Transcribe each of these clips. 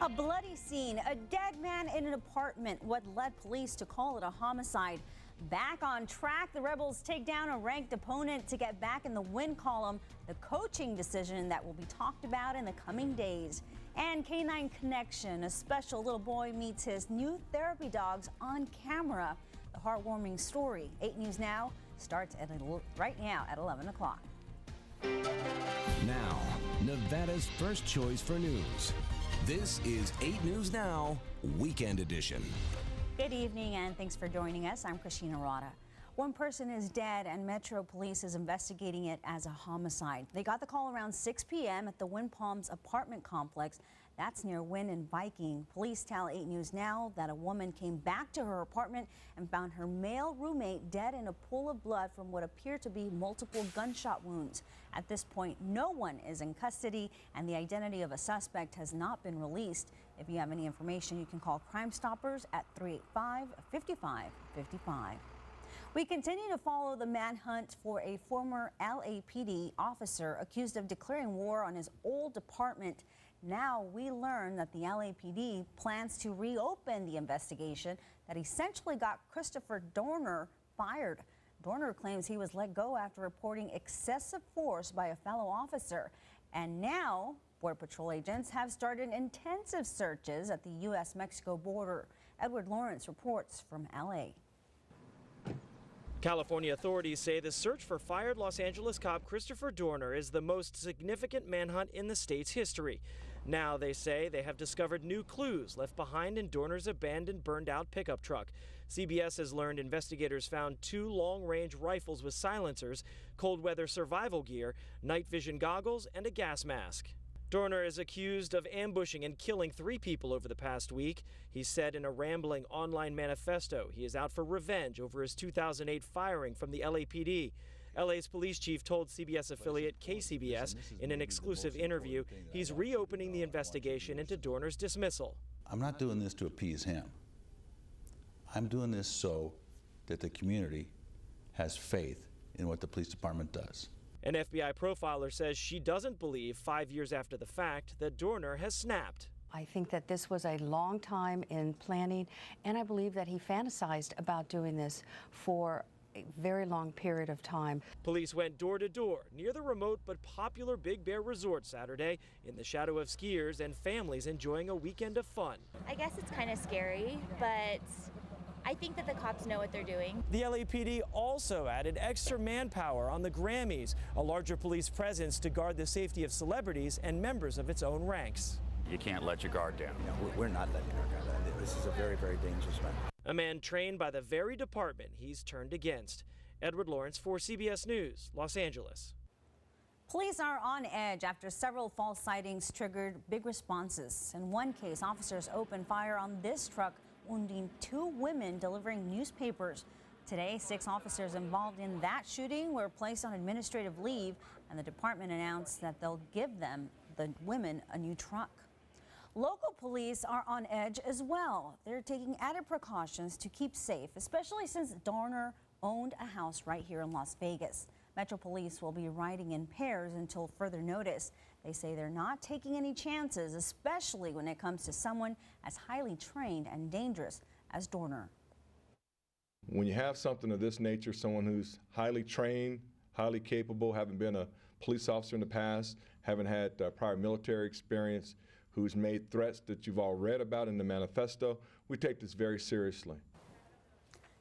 A bloody scene, a dead man in an apartment, what led police to call it a homicide. Back on track, the Rebels take down a ranked opponent to get back in the win column, the coaching decision that will be talked about in the coming days. And Canine Connection, a special little boy meets his new therapy dogs on camera. The heartwarming story. 8 News Now starts right now at 11 o'clock. Now, Nevada's first choice for news. This is 8 News Now, Weekend Edition. Good evening and thanks for joining us. I'm Cristina Rodda. One person is dead and Metro Police is investigating it as a homicide. They got the call around 6 p.m. at the Wind Palms apartment complex. That's near Wynn and Viking. Police tell 8 News Now that a woman came back to her apartment and found her male roommate dead in a pool of blood from what appear to be multiple gunshot wounds. At this point, no one is in custody and the identity of a suspect has not been released. If you have any information, you can call Crime Stoppers at 385-5555. We continue to follow the manhunt for a former LAPD officer accused of declaring war on his old department. Now we learn that the LAPD plans to reopen the investigation that essentially got Christopher Dorner fired. Dorner claims he was let go after reporting excessive force by a fellow officer. And now Border Patrol agents have started intensive searches at the U.S.-Mexico border. Edward Lawrence reports from L.A. California authorities say the search for fired Los Angeles cop Christopher Dorner is the most significant manhunt in the state's history. Now they say they have discovered new clues left behind in Dorner's abandoned, burned-out pickup truck. CBS has learned investigators found 2 long-range rifles with silencers, cold-weather survival gear, night vision goggles, and a gas mask. Dorner is accused of ambushing and killing 3 people over the past week. He said in a rambling online manifesto he is out for revenge over his 2008 firing from the LAPD. LA's police chief told CBS affiliate KCBS in an exclusive interview he's reopening the investigation into Dorner's dismissal. I'm not doing this to appease him. I'm doing this so that the community has faith in what the police department does. An FBI profiler says she doesn't believe 5 years after the fact that Dorner has snapped. I think that this was a long time in planning, and I believe that he fantasized about doing this for a very long period of time. Police went door to door near the remote but popular Big Bear Resort Saturday in the shadow of skiers and families enjoying a weekend of fun. I guess it's kind of scary, but I think that the cops know what they're doing. The LAPD also added extra manpower on the Grammys, a larger police presence to guard the safety of celebrities and members of its own ranks. You can't let your guard down. No, we're not letting our guard down. This is a very, very dangerous man. A man trained by the very department he's turned against. Edward Lawrence for CBS News, Los Angeles. Police are on edge after several false sightings triggered big responses. In one case, officers opened fire on this truck, wounding 2 women delivering newspapers. Today, 6 officers involved in that shooting were placed on administrative leave, and the department announced that they'll give the women, a new truck. Local police are on edge as well. They're taking added precautions to keep safe, especially since Dorner owned a house right here in Las Vegas. Metro Police will be riding in pairs until further notice. They say they're not taking any chances, especially when it comes to someone as highly trained and dangerous as Dorner. When you have something of this nature, someone who's highly trained, highly capable, having been a police officer in the past, having had prior military experience, who's made threats that you've all read about in the manifesto, we take this very seriously.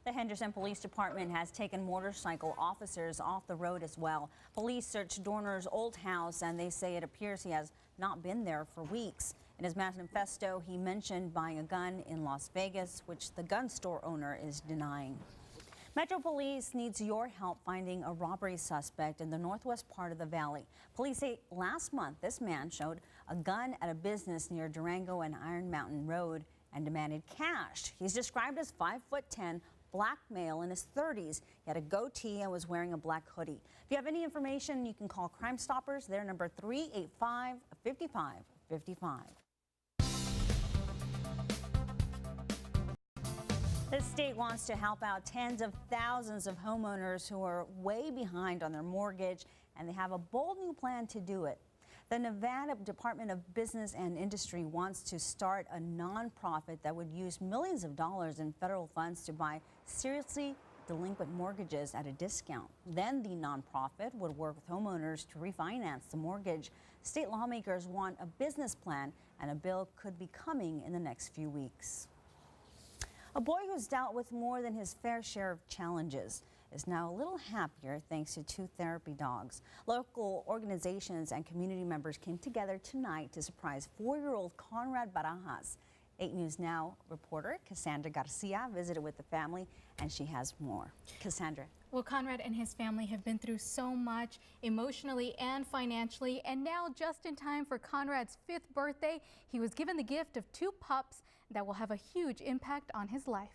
The Henderson Police Department has taken motorcycle officers off the road as well. Police searched Dorner's old house and they say it appears he has not been there for weeks. In his manifesto, he mentioned buying a gun in Las Vegas, which the gun store owner is denying. Metro Police needs your help finding a robbery suspect in the northwest part of the valley. Police say last month this man showed a gun at a business near Durango and Iron Mountain Road and demanded cash. He's described as 5'10", black male in his 30s. He had a goatee and was wearing a black hoodie. If you have any information, you can call Crime Stoppers. Their number 385-5555. The state wants to help out tens of thousands of homeowners who are way behind on their mortgage, and they have a bold new plan to do it. The Nevada Department of Business and Industry wants to start a nonprofit that would use millions of dollars in federal funds to buy seriously delinquent mortgages at a discount. Then the nonprofit would work with homeowners to refinance the mortgage. State lawmakers want a business plan, and a bill could be coming in the next few weeks. A boy who's dealt with more than his fair share of challenges is now a little happier thanks to 2 therapy dogs. Local organizations and community members came together tonight to surprise 4-year-old Conrad Barajas. 8 News Now reporter Cassandra Garcia visited with the family, and she has more. Cassandra. Well, Conrad and his family have been through so much emotionally and financially, and now just in time for Conrad's 5th birthday, he was given the gift of 2 pups that will have a huge impact on his life.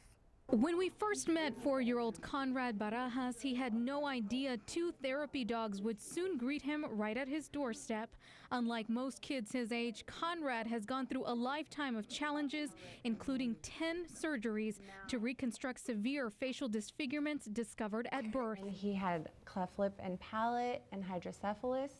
When we first met 4-year-old Conrad Barajas, he had no idea 2 therapy dogs would soon greet him right at his doorstep. Unlike most kids his age, Conrad has gone through a lifetime of challenges, including 10 surgeries to reconstruct severe facial disfigurements discovered at birth. And he had cleft lip and palate and hydrocephalus,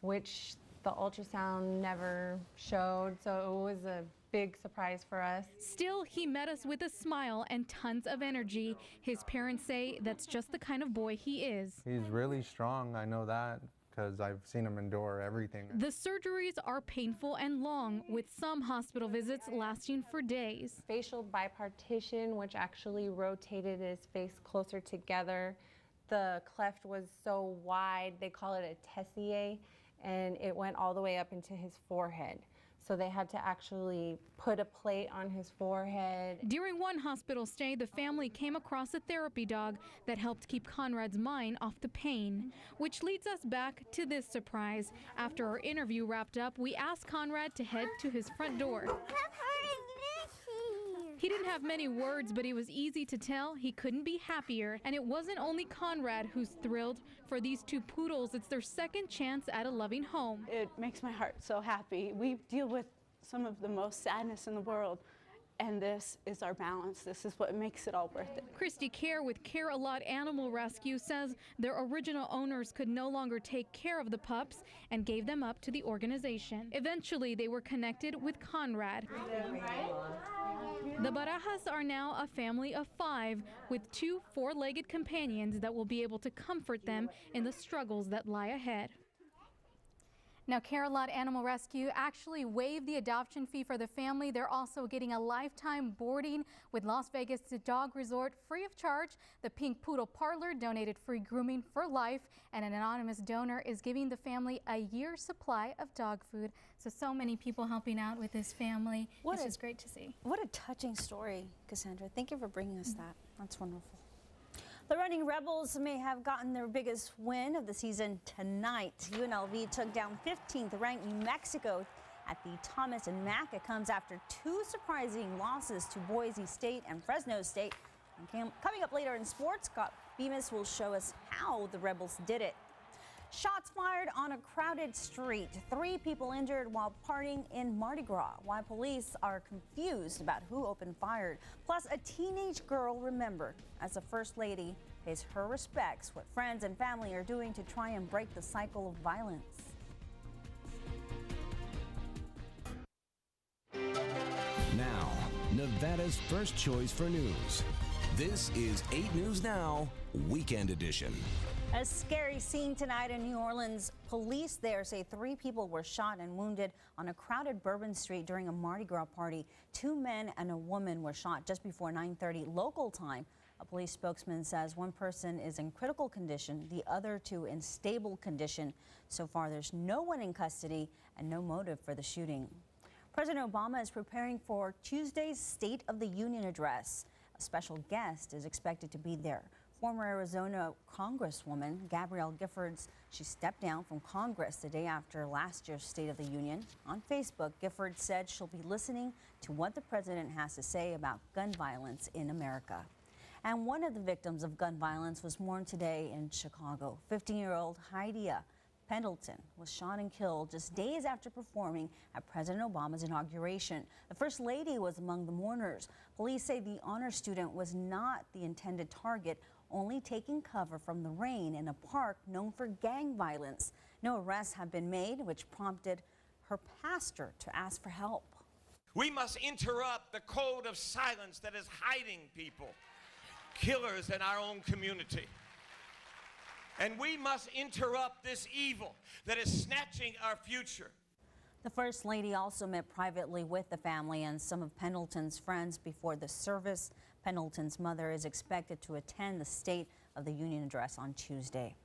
which the ultrasound never showed, so it was a big surprise for us. Still, he met us with a smile and tons of energy. His parents say that's just the kind of boy he is. He's really strong, I know that, because I've seen him endure everything. The surgeries are painful and long, with some hospital visits lasting for days. Facial bipartition, which actually rotated his face closer together. The cleft was so wide, they call it a tessier, and it went all the way up into his forehead. So they had to actually put a plate on his forehead. During one hospital stay, the family came across a therapy dog that helped keep Conrad's mind off the pain, which leads us back to this surprise. After our interview wrapped up, we asked Conrad to head to his front door. He didn't have many words, but it was easy to tell he couldn't be happier. And it wasn't only Conrad who's thrilled. For these 2 poodles, it's their second chance at a loving home. It makes my heart so happy. We deal with some of the most sadness in the world, and this is our balance. This is what makes it all worth it. Christy Care with Care A Lot Animal Rescue says their original owners could no longer take care of the pups and gave them up to the organization. Eventually, they were connected with Conrad. The Barajas are now a family of 5 with 2 4-legged companions that will be able to comfort them in the struggles that lie ahead. Now, Care A Lot Animal Rescue actually waived the adoption fee for the family. They're also getting a lifetime boarding with Las Vegas Dog Resort free of charge. The Pink Poodle Parlor donated free grooming for life, and an anonymous donor is giving the family a year's supply of dog food. So many people helping out with this family. This is great to see. What a touching story, Cassandra. Thank you for bringing us that. That's wonderful. The Running Rebels may have gotten their biggest win of the season tonight. UNLV took down 15th ranked New Mexico at the Thomas and Mack. It comes after 2 surprising losses to Boise State and Fresno State. And coming up later in sports, Scott Bemis will show us how the Rebels did it. Shots fired on a crowded street. 3 people injured while partying in Mardi Gras. Why police are confused about who opened fire. Plus, a teenage girl remembered as the First Lady pays her respects. What friends and family are doing to try and break the cycle of violence. Now, Nevada's first choice for news. This is 8 News Now, Weekend Edition. A scary scene tonight in New Orleans. Police there say 3 people were shot and wounded on a crowded Bourbon Street during a Mardi Gras party. 2 men and a woman were shot just before 9:30 local time. A police spokesman says 1 person is in critical condition, the other 2 in stable condition. So far, there's no one in custody and no motive for the shooting. President Obama is preparing for Tuesday's State of the Union address. A special guest is expected to be there. Former Arizona Congresswoman Gabrielle Giffords, she stepped down from Congress the day after last year's State of the Union. On Facebook, Giffords said she'll be listening to what the president has to say about gun violence in America. And one of the victims of gun violence was mourned today in Chicago. 15-year-old Haidia Pendleton was shot and killed just days after performing at President Obama's inauguration. The First Lady was among the mourners. Police say the honor student was not the intended target. only taking cover from the rain in a park known for gang violence. No arrests have been made, which prompted her pastor to ask for help. We must interrupt the code of silence that is hiding people, killers in our own community. And we must interrupt this evil that is snatching our future. The First Lady also met privately with the family and some of Pendleton's friends before the service. Pendleton's mother is expected to attend the State of the Union address on Tuesday.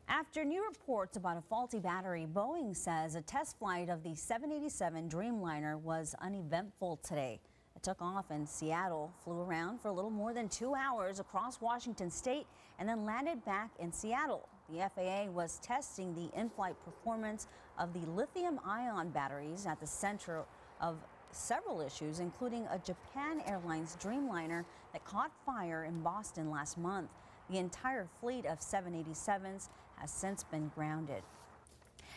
After new reports about a faulty battery, Boeing says a test flight of the 787 Dreamliner was uneventful today. It took off in Seattle, flew around for a little more than 2 hours across Washington state, and then landed back in Seattle. The FAA was testing the in-flight performance of the lithium-ion batteries at the center of several issues, including a Japan Airlines Dreamliner that caught fire in Boston last month. The entire fleet of 787s has since been grounded.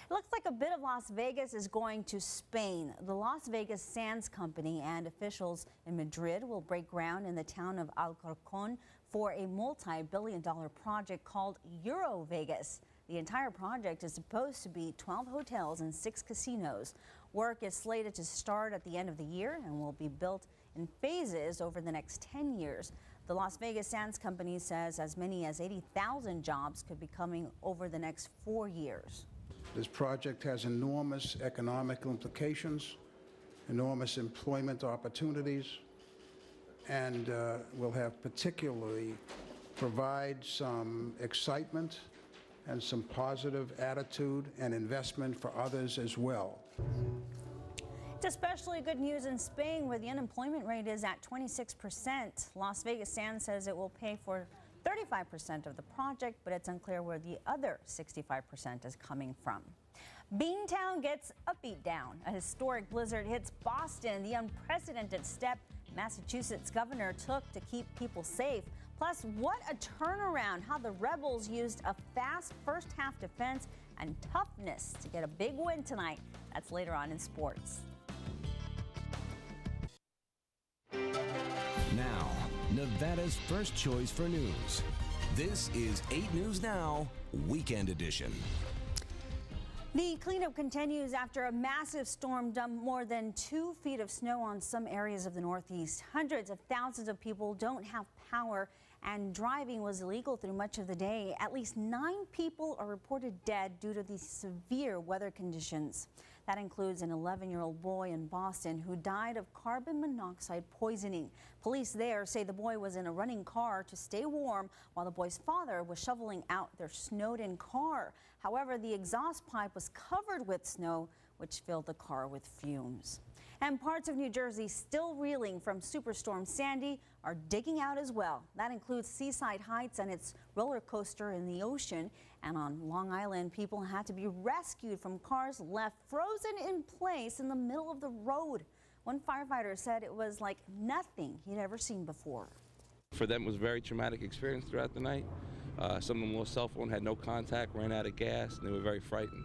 It looks like a bit of Las Vegas is going to Spain. The Las Vegas Sands Company and officials in Madrid will break ground in the town of Alcorcón for a multi-billion-dollar project called Euro Vegas. The entire project is supposed to be 12 hotels and 6 casinos. Work is slated to start at the end of the year and will be built in phases over the next 10 years. The Las Vegas Sands Company says as many as 80,000 jobs could be coming over the next 4 years. This project has enormous economic implications, enormous employment opportunities, and will have particularly provide some excitement and some positive attitude and investment for others as well. It's especially good news in Spain, where the unemployment rate is at 26%. Las Vegas Sands says it will pay for 35% of the project, but it's unclear where the other 65% is coming from. Beantown gets a beat down. A historic blizzard hits Boston, the unprecedented step Massachusetts governor took to keep people safe. Plus, what a turnaround, how the Rebels used a fast first-half defense and toughness to get a big win tonight. That's later on in sports. Now, Nevada's first choice for news. This is 8 News Now, Weekend Edition. The cleanup continues after a massive storm dumped more than 2 feet of snow on some areas of the Northeast. Hundreds of thousands of people don't have power, and driving was illegal through much of the day. At least 9 people are reported dead due to these severe weather conditions. That includes an 11-year-old boy in Boston who died of carbon monoxide poisoning. Police there say the boy was in a running car to stay warm while the boy's father was shoveling out their snowed-in car. However, the exhaust pipe was covered with snow, which filled the car with fumes. And parts of New Jersey still reeling from Superstorm Sandy are digging out as well. That includes Seaside Heights and its roller coaster in the ocean. And on Long Island, people had to be rescued from cars left frozen in place in the middle of the road. One firefighter said it was like nothing he'd ever seen before. For them, it was a very traumatic experience throughout the night. Some of them lost cell phone, had no contact, ran out of gas, and they were very frightened.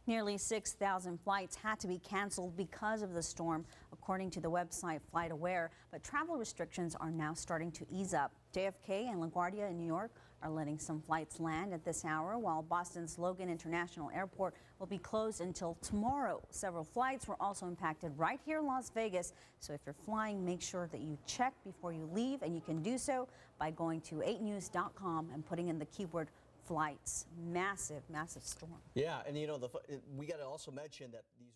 Nearly 6,000 flights had to be canceled because of the storm, according to the website FlightAware. But travel restrictions are now starting to ease up. JFK and LaGuardia in New York are letting some flights land at this hour, while Boston's Logan International Airport will be closed until tomorrow. Several flights were also impacted right here in Las Vegas. So if you're flying, make sure that you check before you leave, and you can do so by going to 8news.com and putting in the keyword flights. Massive, massive storm. Yeah, and you know, we got to also mention that these